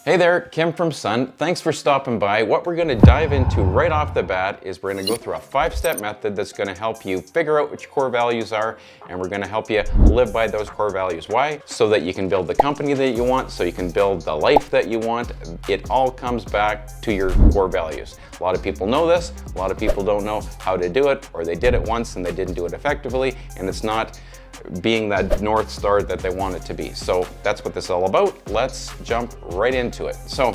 Hey there, Kim from Sun. Thanks for stopping by. What we're gonna dive into right off the bat is we're gonna go through a 5-step method that's gonna help you figure out what your core values are, and we're gonna help you live by those core values. Why? So that you can build the company that you want, so you can build the life that you want. It all comes back to your core values. A lot of people know this, a lot of people don't know how to do it, or they did it once and they didn't do it effectively, and it's not being that North Star that they want it to be. So that's what this is all about. Let's jump right into it. So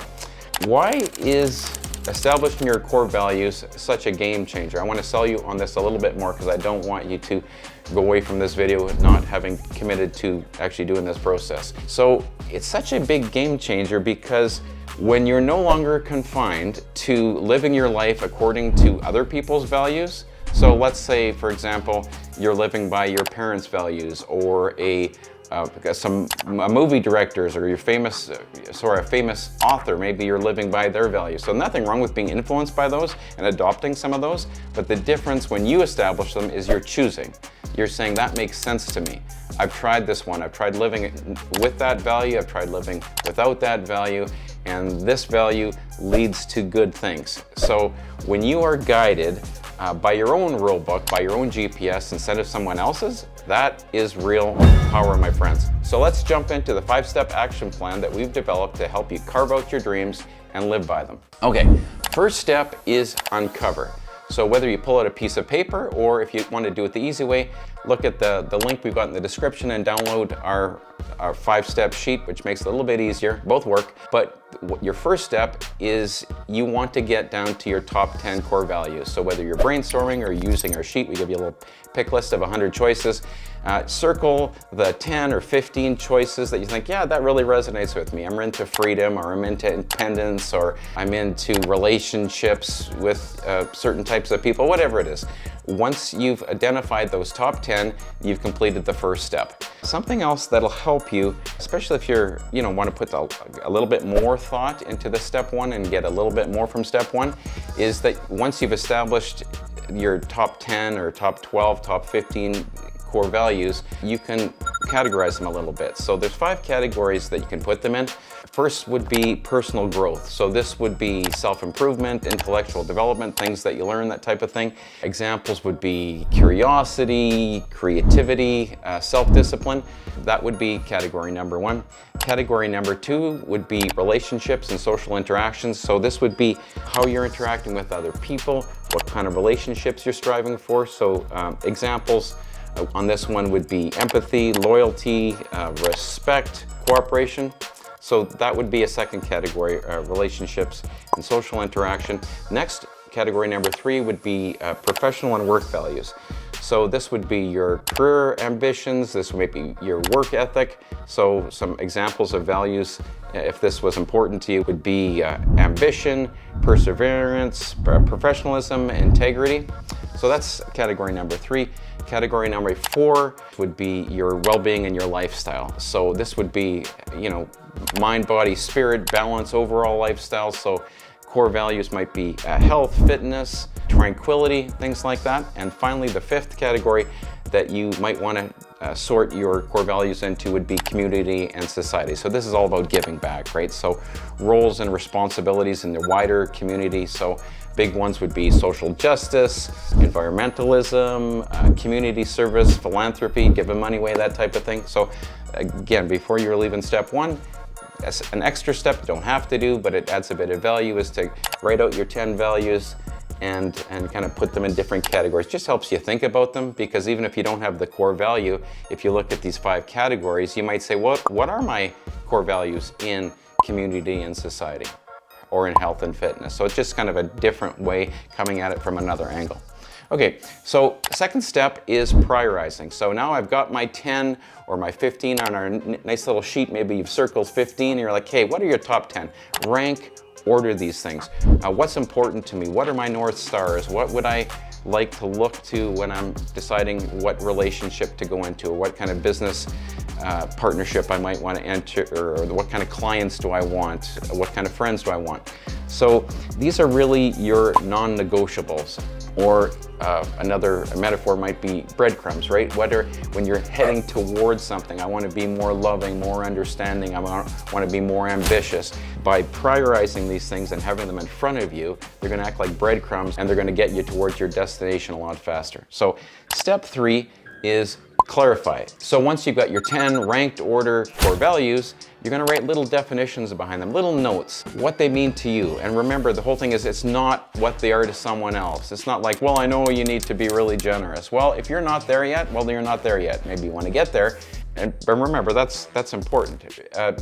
why is establishing your core values such a game changer? I want to sell you on this a little bit more because I don't want you to go away from this video not having committed to actually doing this process. So it's such a big game changer because when you're no longer confined to living your life according to other people's values, so let's say, for example, you're living by your parents' values, or a movie directors, or a famous author, maybe you're living by their values. So nothing wrong with being influenced by those and adopting some of those, but the difference when you establish them is you're choosing. You're saying, that makes sense to me. I've tried this one. I've tried living with that value. I've tried living without that value. And this value leads to good things. So when you are guided by your own rule book, by your own GPS instead of someone else's, that is real power, my friends. So let's jump into the 5-step action plan that we've developed to help you carve out your dreams and live by them. Okay, first step is uncover. So whether you pull out a piece of paper, or if you want to do it the easy way, look at the link we've got in the description and download our 5-step sheet, which makes it a little bit easier. Both work, but your first step is you want to get down to your top 10 core values. So whether you're brainstorming or using our sheet, we give you a little pick list of 100 choices. Circle the 10 or 15 choices that you think, yeah, that really resonates with me. I'm into freedom, or I'm into independence, or I'm into relationships with certain types of people, whatever it is. Once you've identified those top 10, you've completed the first step. Something else that'll help you, especially if you're, want to put a little bit more thought into the step one and get a little bit more from step one, is that once you've established your top 10 or top 12, top 15 core values, you can categorize them a little bit. So there's 5 categories that you can put them in. First would be personal growth. So this would be self-improvement, intellectual development, things that you learn, that type of thing. Examples would be curiosity, creativity, self-discipline. That would be category number 1. Category number 2 would be relationships and social interactions. So this would be how you're interacting with other people, what kind of relationships you're striving for. So examples on this one would be empathy, loyalty, respect, cooperation. So that would be a second category, relationships and social interaction. Next, category number 3 would be professional and work values. So this would be your career ambitions, this might be your work ethic. So some examples of values, if this was important to you, would be ambition, perseverance, professionalism, integrity. So that's category number 3. Category number 4 would be your well-being and your lifestyle. So this would be, mind, body, spirit, balance, overall lifestyle. So core values might be health, fitness, tranquility, things like that. And finally, the 5th category that you might want to sort your core values into would be community and society. So this is all about giving back, right? So roles and responsibilities in the wider community. So big ones would be social justice, environmentalism, community service, philanthropy, giving money away, that type of thing. So again, before you're leaving step 1, an extra step you don't have to do, but it adds a bit of value, is to write out your 10 values and kind of put them in different categories. Just helps you think about them, because even if you don't have the core value, if you look at these 5 categories, you might say, what are my core values in community and society, or in health and fitness? So it's just kind of a different way coming at it from another angle. Okay, so second step is prioritizing. So now I've got my 10 or my 15 on our nice little sheet. Maybe you've circled 15 and you're like, hey, what are your top 10? Rank, order these things. What's important to me? What are my North Stars? What would I like to look to when I'm deciding what relationship to go into, or what kind of business partnership I might want to enter, or what kind of clients do I want? What kind of friends do I want? So these are really your non-negotiables. Or another metaphor might be breadcrumbs, right? When you're heading towards something, I want to be more loving, more understanding, I want to be more ambitious. By prioritizing these things and having them in front of you, they're going to act like breadcrumbs and they're going to get you towards your destination a lot faster. So step 3 is clarify. So once you've got your 10 ranked order core values, you're going to write little definitions behind them, little notes, what they mean to you. And remember, the whole thing is it's not what they are to someone else. It's not like, well, I know you need to be really generous. Well, if you're not there yet, well, you're not there yet. Maybe you want to get there. But remember, that's important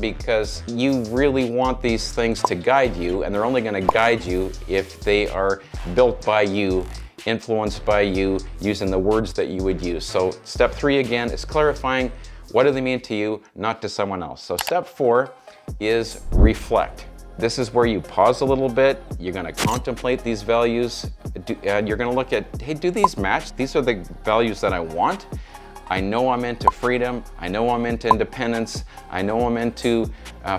because you really want these things to guide you, and they're only going to guide you if they are built by you, influenced by you, using the words that you would use. So step 3 again is clarifying what do they mean to you, not to someone else. So step 4 is reflect. This is where you pause a little bit. You're going to contemplate these values, and you're going to look at, hey, do these match? These are the values that I want. I know I'm into freedom. I know I'm into independence. I know I'm into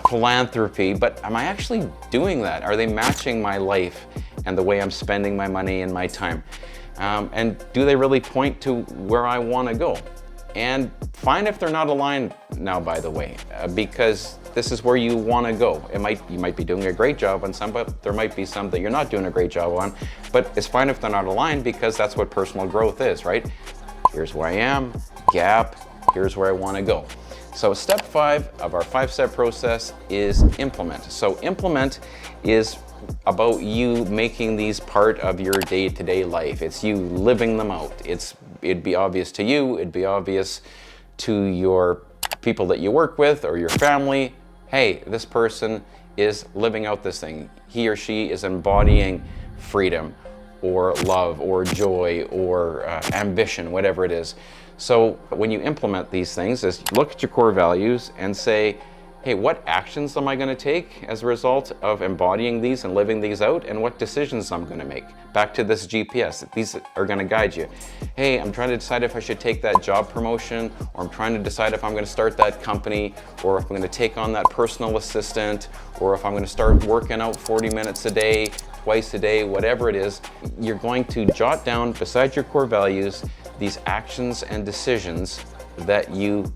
philanthropy, but am I actually doing that? Are they matching my life and the way I'm spending my money and my time? And do they really point to where I want to go? And fine if they're not aligned now, by the way, because this is where you want to go. You might be doing a great job on some, but there might be some that you're not doing a great job on. But it's fine if they're not aligned, because that's what personal growth is, right? Here's where I am, gap, here's where I want to go. So step 5 of our 5-step process is implement. So implement is about you making these part of your day-to-day life. It's you living them out. It'd be obvious to you, it'd be obvious to your people that you work with or your family. Hey, this person is living out this thing. He or she is embodying freedom or love or joy or ambition, whatever it is. So when you implement these things, is look at your core values and say, hey, what actions am I going to take as a result of embodying these and living these out, and what decisions I'm going to make? Back to this GPS, these are going to guide you. Hey, I'm trying to decide if I should take that job promotion, or I'm trying to decide if I'm going to start that company, or if I'm going to take on that personal assistant, or if I'm going to start working out 40 minutes a day, twice a day, whatever it is. You're going to jot down beside your core values these actions and decisions that you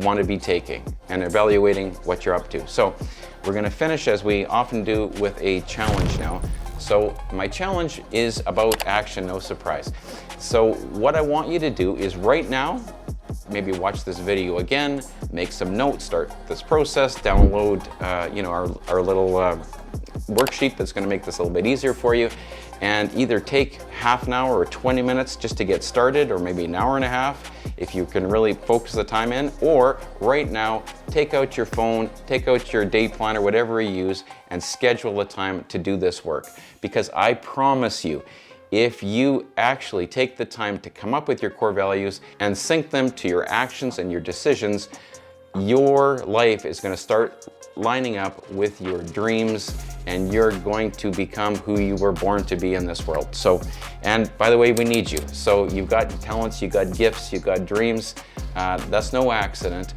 want to be taking and evaluating what you're up to. So we're going to finish, as we often do, with a challenge now. So my challenge is about action, no surprise. So what I want you to do is right now, maybe watch this video again, make some notes, start this process, download our little worksheet that's going to make this a little bit easier for you, and either take half an hour or 20 minutes just to get started, or maybe an hour and a half if you can really focus the time in, or right now take out your phone, take out your day planner, whatever you use, and schedule a time to do this work. Because I promise you, if you actually take the time to come up with your core values and sync them to your actions and your decisions, your life is going to start lining up with your dreams, and you're going to become who you were born to be in this world. So, and by the way, we need you. So you've got talents, you've got gifts, you've got dreams. That's no accident.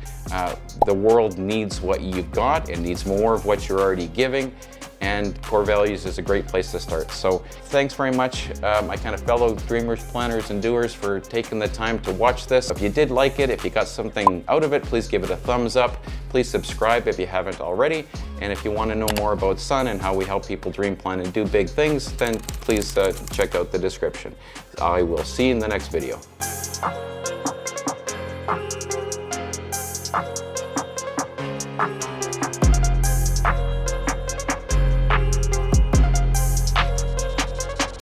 The world needs what you've got. It needs more of what you're already giving. And core values is a great place to start. So thanks very much, my kind of fellow dreamers, planners, and doers, for taking the time to watch this. If you did like it, if you got something out of it, please give it a thumbs up. Please subscribe if you haven't already. And if you want to know more about Sun and how we help people dream, plan, and do big things, then please check out the description. I will see you in the next video.